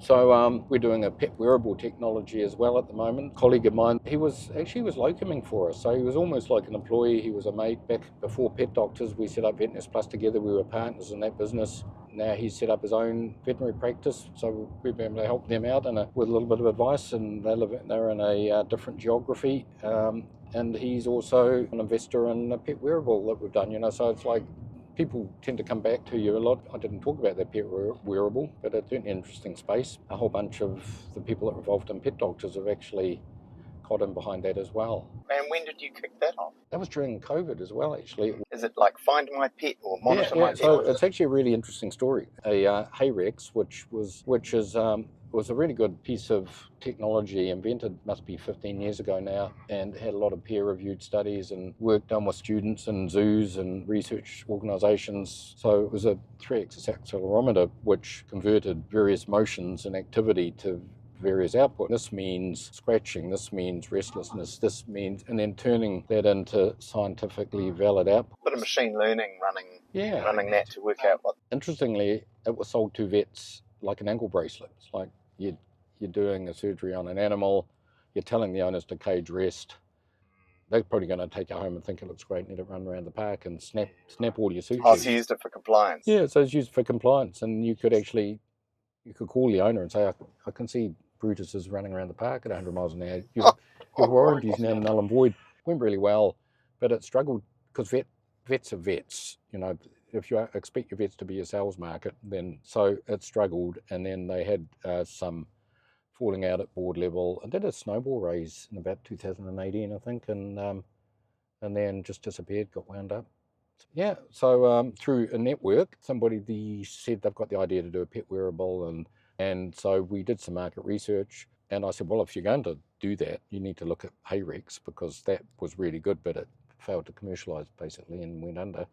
So we're doing a pet wearable technology as well at the moment. A colleague of mine, he was locuming for us. So he was almost like an employee. He was a mate. Back before PetDoctors, we set up Vetness Plus together. We were partners in that business. Now he's set up his own veterinary practice. So we've been able to help them out with a little bit of advice. And they're in a different geography. And he's also an investor in a pet wearable that we've done. So it's like, people tend to come back to you a lot. I didn't talk about that pet wearable, but it's an interesting space. A whole bunch of the people that are involved in PetDoctors have actually got in behind that as well. And when did you kick that off? That was during COVID as well, actually. Is it like Find My Pet or Monitor My Pet? So it's actually a really interesting story. A Hayrex, which was a really good piece of technology, invented must be 15 years ago now, and had a lot of peer-reviewed studies and work done with students and zoos and research organisations. So it was a 3-axis accelerometer which converted various motions and activity to various output. This means scratching, this means restlessness, this means, and then turning that into scientifically valid output. Bit of machine learning running that to work out what. Interestingly, it was sold to vets like an ankle bracelet. It's like you're doing a surgery on an animal, you're telling the owners to cage rest. They're probably going to take it home and think it looks great and let it run around the park and snap all your sutures. Oh, so you used it for compliance. Yeah, so it's used for compliance, and you could call the owner and say, I can see Brutus is running around the park at 100 miles an hour. Your warranty's now null and void. Went really well, but it struggled because vets are vets. If you expect your vets to be a sales market, then so it struggled, and then they had some falling out at board level. I did a snowball raise in about 2018, I think, and then just disappeared, got wound up. Yeah, so through a network, somebody said they've got the idea to do a pet wearable, and so we did some market research, and I said, well, if you're going to do that, you need to look at Hayrex, because that was really good, but it failed to commercialise basically and went under.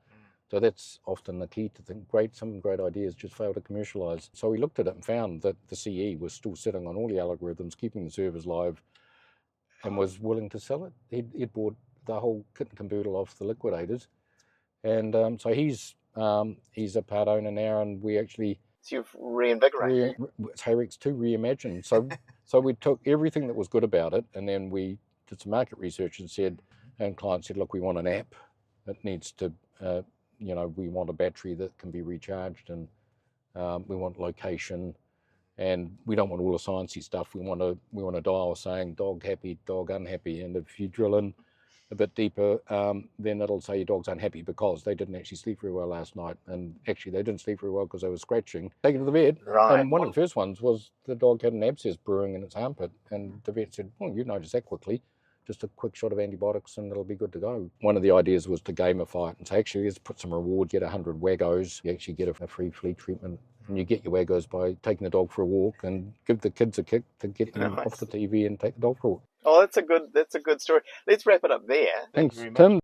So that's often the key to think. Some great ideas just fail to commercialise. So we looked at it and found that the CE was still sitting on all the algorithms, keeping the servers live, and was willing to sell it. He'd bought the whole kit and caboodle off the liquidators, and so he's a part owner now, and we actually. So you've reinvigorated. It's Hayrex 2 reimagined. So we took everything that was good about it, and then we did some market research and clients said, look, we want an app. It needs to. We want a battery that can be recharged, and we want location, and we don't want all the sciencey stuff. We want a dial saying dog happy, dog unhappy, and if you drill in a bit deeper, then it'll say your dog's unhappy because they didn't actually sleep very well last night, and actually they didn't sleep very well because they were scratching. Take it to the vet, right. And one of the first ones was the dog had an abscess brewing in its armpit, and the vet said, well, you noticed that quickly. Just a quick shot of antibiotics and it'll be good to go. One of the ideas was to gamify it and say, actually, let's put some reward, get 100 Wagos, you actually get a free flea treatment And you get your waggos by taking the dog for a walk and give the kids a kick to get them off the TV and take the dog for a walk. Oh, that's a good story. Let's wrap it up there. Thanks, Tim.